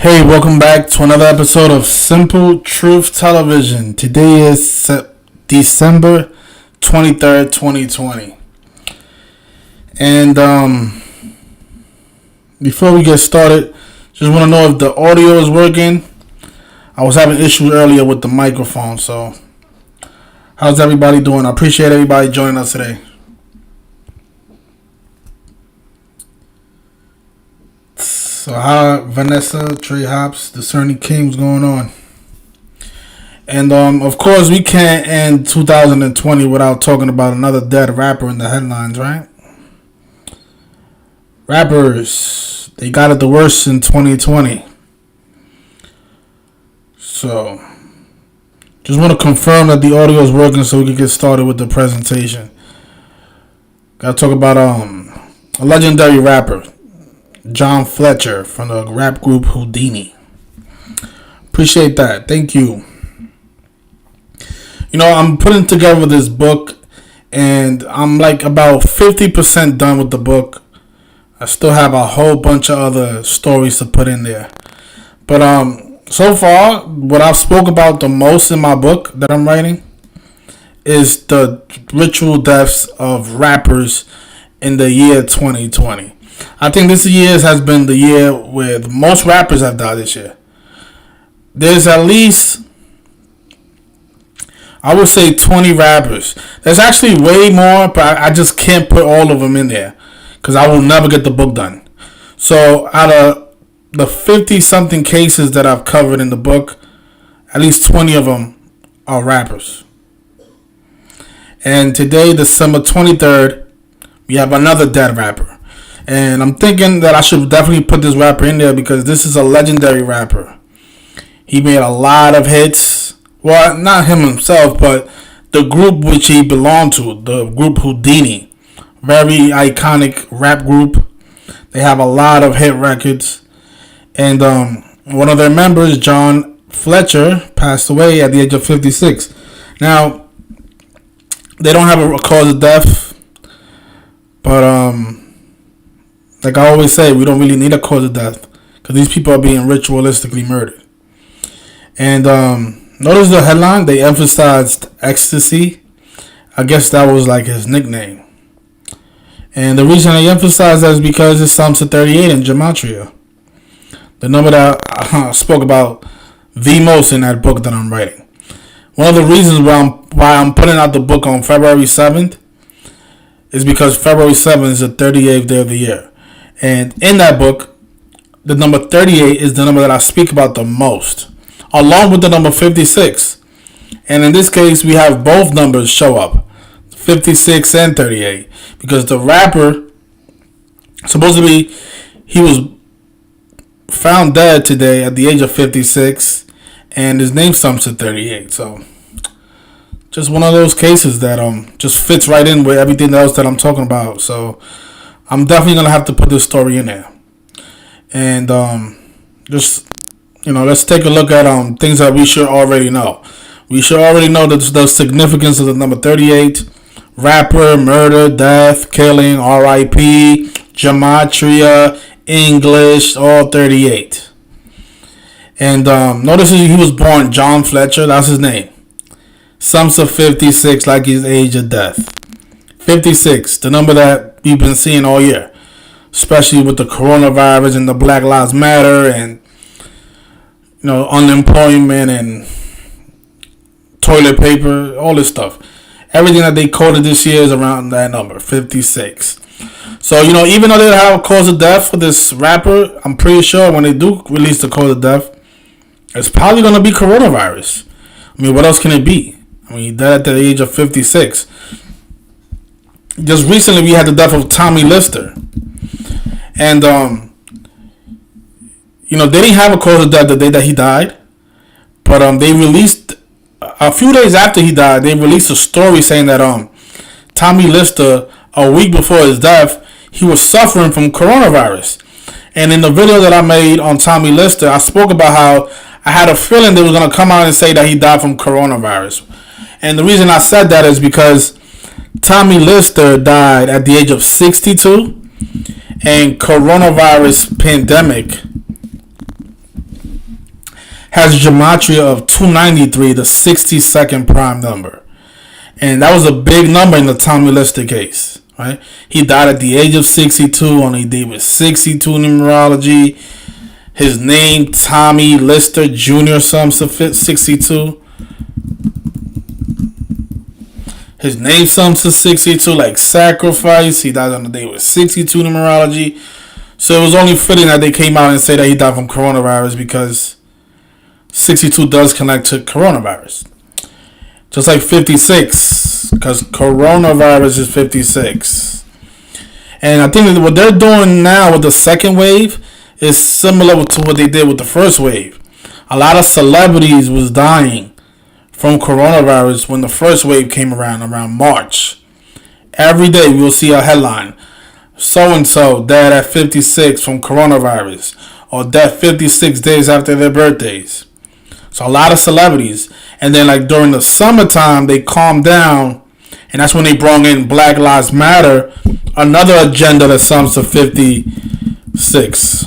Hey, welcome back to another episode of Simple Truth Television. Today is December 23rd, 2020. And before we get started, just want to know if the audio is working. I was having issues earlier with the microphone, so how's everybody doing? I appreciate everybody joining us today. So how Vanessa, Trey Hops, Discerning King, what's going on? And of course we can't end 2020 without talking about another dead rapper in the headlines, right? Rappers, they got it the worst in 2020. So just want to confirm that the audio is working so we can get started with the presentation. Gotta talk about a legendary rapper, John Fletcher, from the rap group Whodini. Appreciate that. Thank you. You know, I'm putting together this book and I'm like about 50% done with the book. I still have a whole bunch of other stories to put in there. But so far, what I've spoke about the most in my book that I'm writing is the ritual deaths of rappers in the year 2020. I think this year has been the year where the most rappers have died this year. There's at least, I would say, 20 rappers. There's actually way more, but I just can't put all of them in there because I will never get the book done. So out of the 50-something cases that I've covered in the book, at least 20 of them are rappers. And today, December 23rd, we have another dead rapper. And I'm thinking that I should definitely put this rapper in there because this is a legendary rapper. He made a lot of hits. Well, not him himself, but the group which he belonged to, the group Whodini. Very iconic rap group. They have a lot of hit records. And one of their members, John Fletcher, passed away at the age of 56. Now, they don't have a cause of death, but like I always say, we don't really need a cause of death because these people are being ritualistically murdered. And notice the headline, they emphasized Ecstasy. I guess that was like his nickname. And the reason they emphasize that is because it sums to 38 in Gematria. The number that I spoke about the most in that book that I'm writing. One of the reasons why I'm putting out the book on February 7th is because February 7th is the 38th day of the year. And in that book, the number 38 is the number that I speak about the most, along with the number 56. And in this case, we have both numbers show up, 56 and 38, because the rapper, supposedly, he was found dead today at the age of 56, and his name sums to 38. So, just one of those cases that just fits right in with everything else that I'm talking about. So, I'm definitely going to have to put this story in there. And just, let's take a look at things that we should already know. We should already know the significance of the number 38. Rapper, murder, death, killing, R.I.P., Gematria, English, all 38. And notice he was born John Fletcher. That's his name. Sums to 56 like his age of death. 56, the number that we've been seeing all year, especially with the coronavirus and the Black Lives Matter and unemployment and toilet paper, all this stuff. Everything that they quoted this year is around that number, 56. So even though they don't have a cause of death for this rapper, I'm pretty sure when they do release the cause of death, it's probably going to be coronavirus. I mean, what else can it be? I mean, he died at the age of 56. Just recently, we had the death of Tommy Lister. And, they didn't have a cause of death the day that he died. But they released, a few days after he died, they released a story saying that Tommy Lister, a week before his death, he was suffering from coronavirus. And in the video that I made on Tommy Lister, I spoke about how I had a feeling they were going to come out and say that he died from coronavirus. And the reason I said that is because Tommy Lister died at the age of 62, and coronavirus pandemic has a gematria of 293, the 62nd prime number. And that was a big number in the Tommy Lister case, right? He died at the age of 62 on a day with 62 numerology. His name, Tommy Lister Jr., sums to 62. His name sums to 62, like sacrifice. He died on the day with 62 numerology. So it was only fitting that they came out and say that he died from coronavirus, because 62 does connect to coronavirus. Just like 56, because coronavirus is 56. And I think that what they're doing now with the second wave is similar to what they did with the first wave. A lot of celebrities was dying from coronavirus when the first wave came around March. Every day we will see a headline: so-and-so died at 56 from coronavirus, or death 56 days after their birthdays. So a lot of celebrities. And then like during the summertime, they calmed down, and that's when they brought in Black Lives Matter, another agenda that sums to 56.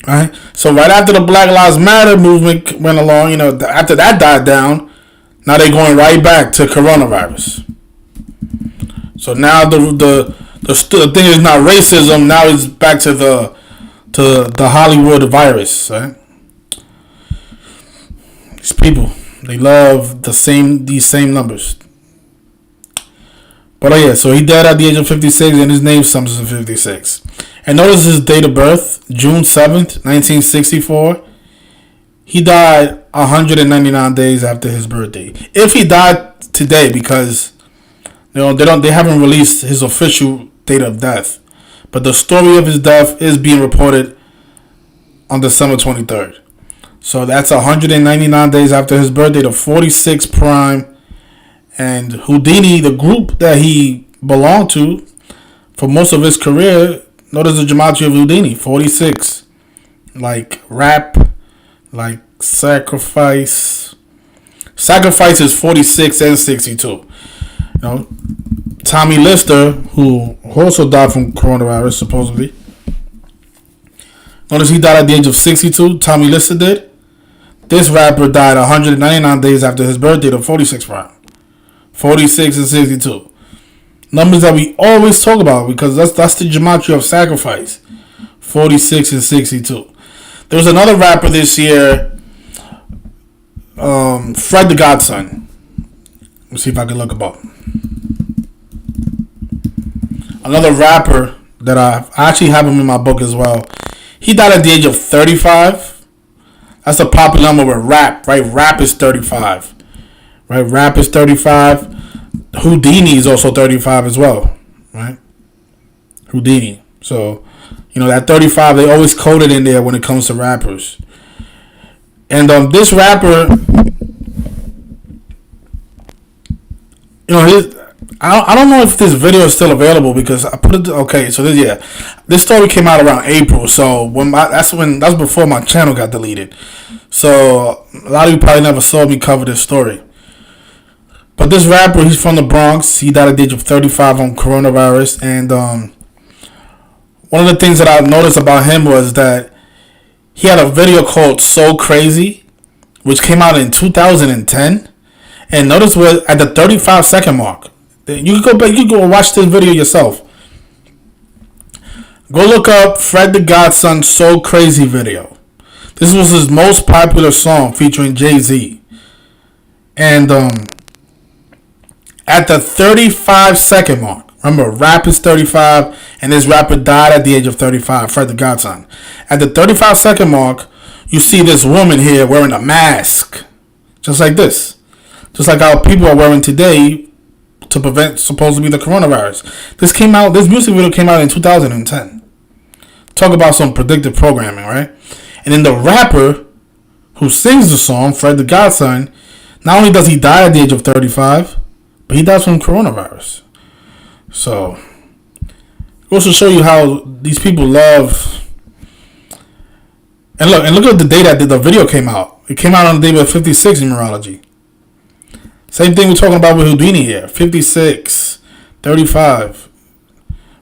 Right? So right after the Black Lives Matter movement went along, after that died down, now they're going right back to coronavirus. So now the thing is not racism. Now it's back to the Hollywood virus. Right? These people, they love these same numbers. But yeah, so he died at the age of 56, and his name sums to 56. And notice his date of birth, June 7th, 1964. He died 199 days after his birthday. If he died today, because they haven't released his official date of death, but the story of his death is being reported on December 23rd. So that's 199 days after his birthday, the 46 prime. And Whodini, the group that he belonged to for most of his career, notice the gematria of Whodini, 46. Like rap, like sacrifice. Sacrifice is 46 and 62. Tommy Lister, who also died from coronavirus, supposedly. Notice he died at the age of 62. Tommy Lister did. This rapper died 199 days after his birthday, the 46 prime. 46 and 62. Numbers that we always talk about, because that's the gematria of sacrifice. 46 and 62. There was another rapper this year, Fred the Godson. Let's see if I can look him up. Another rapper that I actually have him in my book as well. He died at the age of 35. That's a popular number with rap, right? Rap is 35. Right? Rap is 35. Whodini is also 35 as well. Right? Whodini. So, that 35, they always code it in there when it comes to rappers. And this rapper, I don't know if this video is still available, because I put it. Okay, so this story came out around April. So that's before my channel got deleted. So a lot of you probably never saw me cover this story. But this rapper, he's from the Bronx. He died at the age of 35 on coronavirus. And one of the things that I noticed about him was that he had a video called "So Crazy," which came out in 2010. And notice we're at the 35-second mark. You can go back. You can go watch this video yourself. Go look up Fred the Godson "So Crazy" video. This was his most popular song featuring Jay-Z. And at the 35-second mark, remember, rap is 35, and this rapper died at the age of 35, Fred the Godson. At the 35-second mark, you see this woman here wearing a mask, just like this, just like how people are wearing today to prevent supposedly the coronavirus. This music video came out in 2010. Talk about some predictive programming, right? And then the rapper who sings the song, Fred the Godson, not only does he die at the age of 35, but he dies from coronavirus. So, it goes to show you how these people love. And look at the day that the video came out. It came out on the day with 56 numerology. Same thing we're talking about with Whodini here. 56, 35.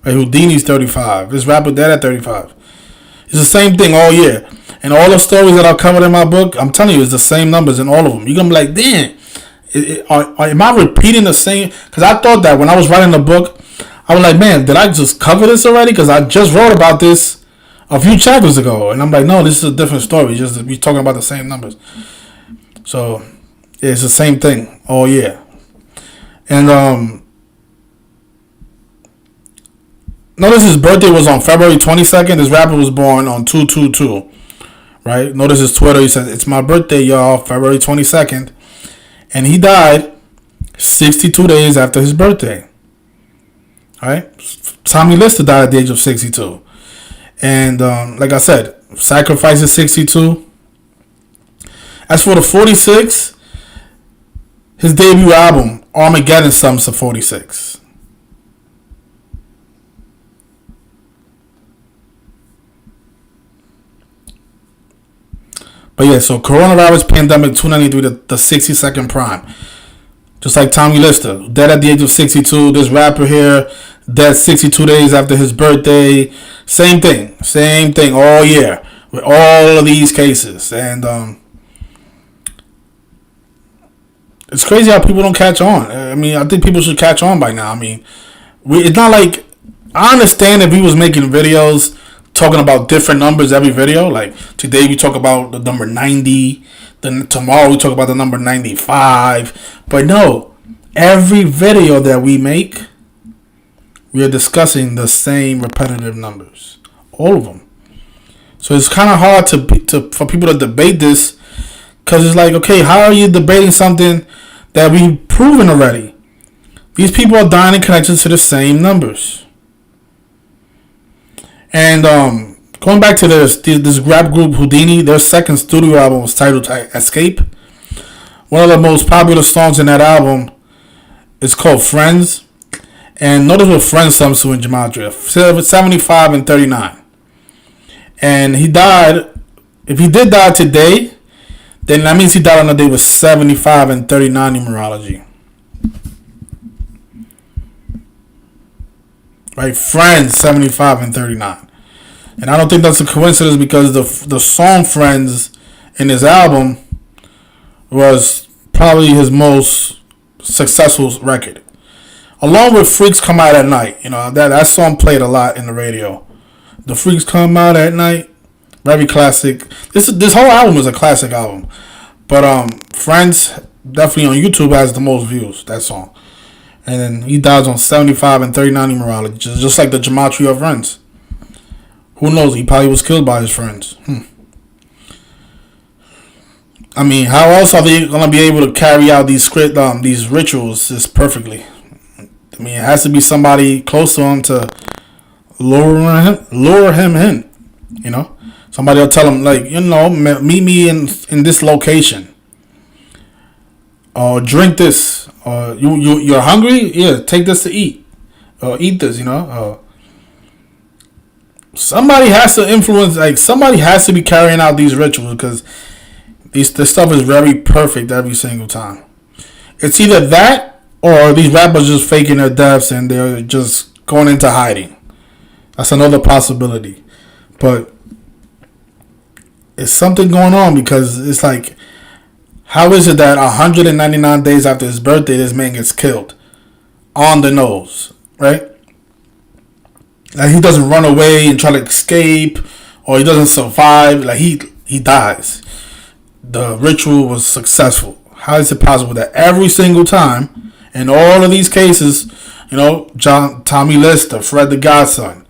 Right, Whodini's 35. This rapper dead at 35. It's the same thing all year. And all the stories that are covered in my book, I'm telling you, it's the same numbers in all of them. You're going to be like, damn, am I repeating the same? Because I thought that when I was writing the book, I was like, man, did I just cover this already? Because I just wrote about this a few chapters ago. And I'm like, no, this is a different story. Just we're talking about the same numbers. So, yeah, it's the same thing all year. And, notice his birthday was on February 22nd. This rapper was born on 2/22. Right? Notice his Twitter. He says, it's my birthday, y'all, February 22nd. And he died 62 days after his birthday. Alright? Tommy Lister died at the age of 62. And like I said, Sacrifice is 62. As for the 46, his debut album, Armageddon Sums to 46. But yeah, so coronavirus pandemic 293, the 62nd prime. Just like Tommy Lister, dead at the age of 62. This rapper here, dead 62 days after his birthday. Same thing all year with all of these cases. And it's crazy how people don't catch on. I mean, I think people should catch on by now. I mean, it's not like, I understand if we was making videos talking about different numbers every video. Like today we talk about the number 90, then tomorrow we talk about the number 95. But no, every video that we make, we are discussing the same repetitive numbers, all of them. So it's kind of hard for people to debate this, because it's like, okay, how are you debating something that we've proven already? These people are dying in connection to the same numbers. And going back to this rap group Whodini, their second studio album was titled Escape. One of the most popular songs in that album is called Friends. And notice what Friends sums to in gematria: 75 and 39. And he died. If he did die today, then that means he died on the day with 75 and 39 numerology. Right, Friends, 75 and 39. And I don't think that's a coincidence, because the song Friends in his album was probably his most successful record. Along with Freaks Come Out at Night. You know, that song played a lot in the radio. The Freaks Come Out at Night. Very classic. This whole album is a classic album. But Friends definitely on YouTube has the most views, that song. And then he dies on 75 and 39 numerology, just like the gematria of Friends. Who knows? He probably was killed by his friends. I mean, how else are they gonna be able to carry out these rituals just perfectly? I mean, it has to be somebody close to him to lure him in. You know, somebody will tell him, like, you know, meet me in this location, or drink this, or you're hungry? Yeah, take this to eat, or eat this. You know. Somebody has to influence, like, somebody has to be carrying out these rituals, because this stuff is very perfect every single time. It's either that, or these rappers just faking their deaths and they're just going into hiding. That's another possibility. But it's something going on, because it's like, how is it that 199 days after his birthday, this man gets killed on the nose, right? Like, he doesn't run away and try to escape, or he doesn't survive. Like, he dies. The ritual was successful. How is it possible that every single time, in all of these cases, you know, Tommy Lister, Fred the Godson,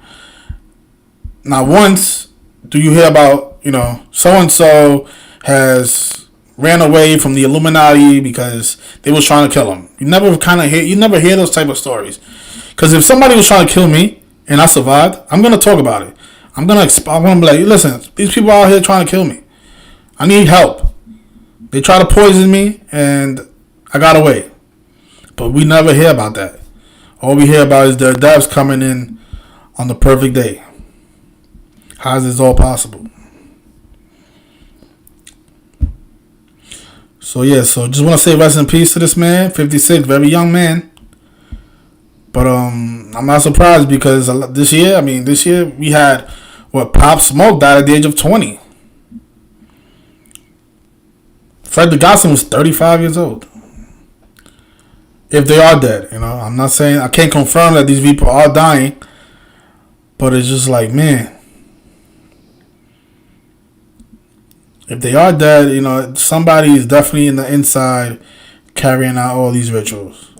not once do you hear about, you know, so-and-so has ran away from the Illuminati because they was trying to kill him. You never hear those type of stories. Because if somebody was trying to kill me and I survived, I'm going to talk about it. I'm going to be like, listen, these people out here trying to kill me. I need help. They try to poison me and I got away. But we never hear about that. All we hear about is their deaths coming in on the perfect day. How is this all possible? So just want to say rest in peace to this man, 56, very young man. But I'm not surprised, because this year we had Pop Smoke died at the age of 20. Fred the Godson was 35 years old. If they are dead, I'm not saying, I can't confirm that these people are dying, but it's just like, man, if they are dead, somebody is definitely in the inside carrying out all these rituals.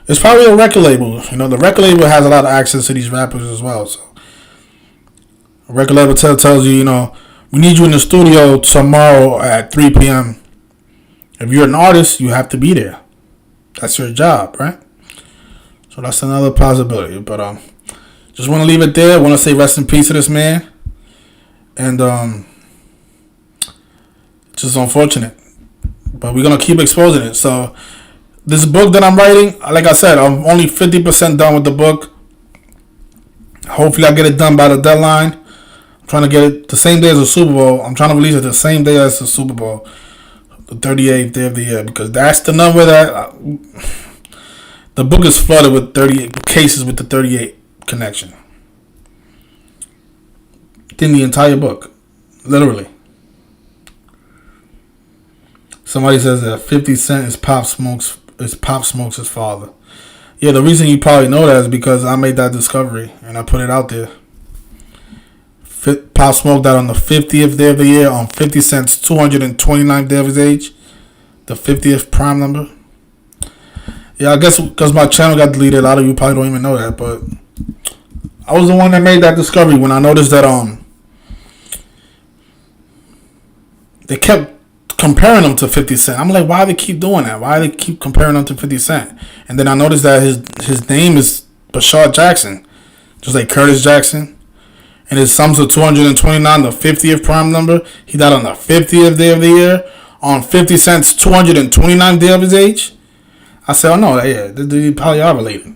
It's probably a record label. The record label has a lot of access to these rappers as well. So, a record label tells you, we need you in the studio tomorrow at 3 p.m. If you're an artist, you have to be there. That's your job, right? So that's another possibility. But just want to leave it there. I want to say rest in peace to this man. And just unfortunate. But we're going to keep exposing it. So this book that I'm writing, like I said, I'm only 50% done with the book. Hopefully I get it done by the deadline. I'm trying to get it the same day as the Super Bowl. I'm trying to release it the same day as the Super Bowl. The 38th day of the year, because that's the number that the book is flooded with 38 cases with the 38 connection. In the entire book, literally. Somebody says that 50 Cent is Pop Smoke's father. Yeah, the reason you probably know that is because I made that discovery and I put it out there. Pop Smoke died on the 50th day of the year on 50 Cent's 229th day of his age. The 50th prime number. Yeah, I guess because my channel got deleted, a lot of you probably don't even know that, but I was the one that made that discovery when I noticed that they kept comparing him to 50 Cent. I'm like, why do they keep doing that? Why do they keep comparing him to 50 Cent? And then I noticed that his name is Bashar Jackson, just like Curtis Jackson. And his sums of 229, the 50th prime number. He died on the 50th day of the year on 50 Cent's 229th day of his age. I said, oh no, yeah, they probably are related.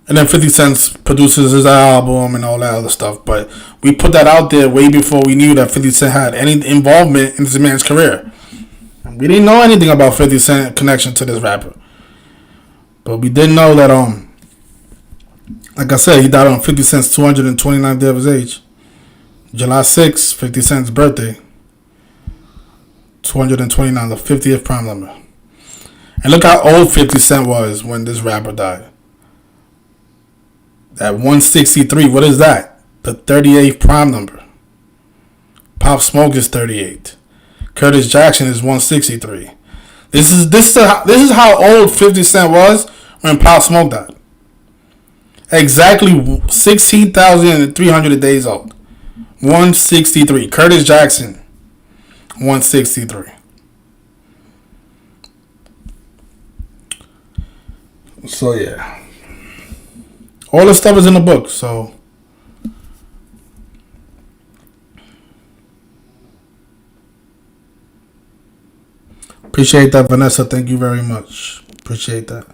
And then 50 Cent produces his album and all that other stuff. But we put that out there way before we knew that 50 Cent had any involvement in this man's career. We didn't know anything about 50 Cent connection to this rapper. But we did know that, like I said, he died on 50 Cent's 229th day of his age. July 6th, 50 Cent's birthday. 229, the 50th prime number. And look how old 50 Cent was when this rapper died. At 163, what is that? The 38th prime number. Pop Smoke is 38. Curtis Jackson is 163. This is how old 50 Cent was when Pop Smoke died. Exactly 16,300 days old. 163. Curtis Jackson, 163. So yeah, all the stuff is in the book. So appreciate that, Vanessa. Thank you very much. Appreciate that.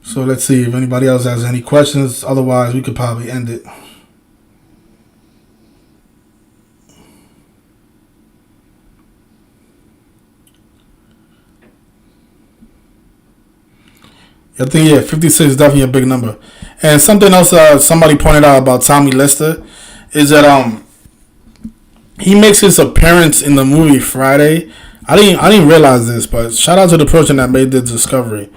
So let's see if anybody else has any questions. Otherwise, we could probably end it. I think, 56 is definitely a big number. And something else somebody pointed out about Tommy Lister is that he makes his appearance in the movie Friday. I didn't realize this, but shout out to the person that made the discovery.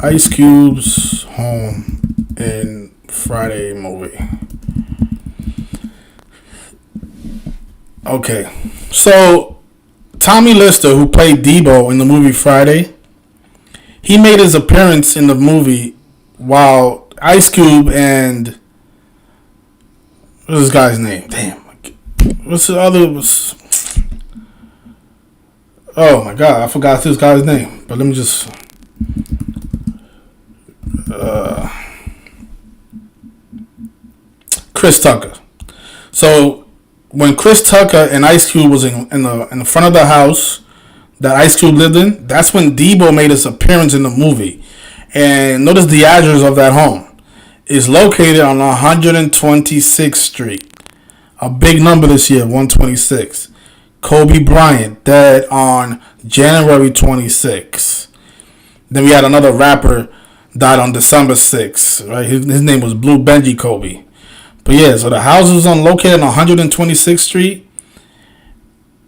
Ice Cube's home in Friday movie. Okay, so Tommy Lister, who played Debo in the movie Friday, he made his appearance in the movie while Ice Cube and what's this guy's name? Damn, what's the other? Oh my God, I forgot this guy's name. But let me just. Chris Tucker. So when Chris Tucker and Ice Cube was in the front of the house that Ice Cube lived in, that's when Debo made his appearance in the movie. And notice the address of that home is located on 126th Street. A big number this year, 126. Kobe Bryant died on January 26th. Then we had another rapper died on December 6th. Right, his name was Blue Benji Kobe. But yeah, so the house was located on 126th Street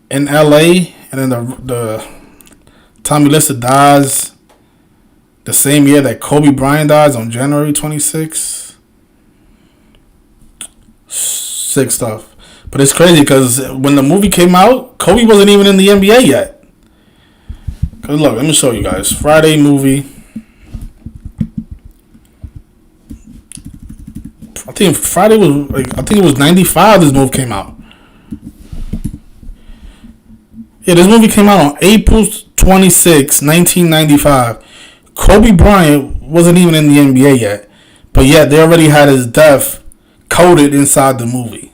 in LA, and then the Tommy Lister dies the same year that Kobe Bryant dies on January 26th. Sick stuff. But it's crazy because when the movie came out, Kobe wasn't even in the NBA yet. Cause look, let me show you guys. Friday movie. I think Friday was I think it was 95 this movie came out. Yeah, this movie came out on April 26, 1995. Kobe Bryant wasn't even in the NBA yet. But yet they already had his death coded inside the movie.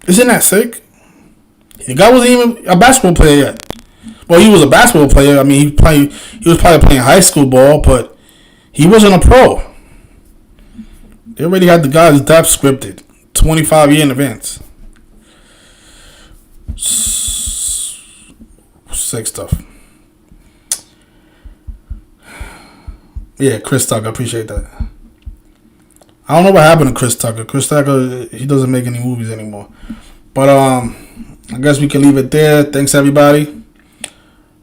Isn't that sick? The guy wasn't even a basketball player yet. Well, he was a basketball player. I mean, he was probably playing high school ball, but he wasn't a pro. They already had the guy's death scripted 25 years in advance. Sick stuff. Yeah, Chris Tucker. I appreciate that. I don't know what happened to Chris Tucker. Chris Tucker, he doesn't make any movies anymore. But I guess we can leave it there. Thanks, everybody.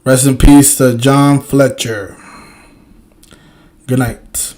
Rest in peace to John Fletcher. Good night.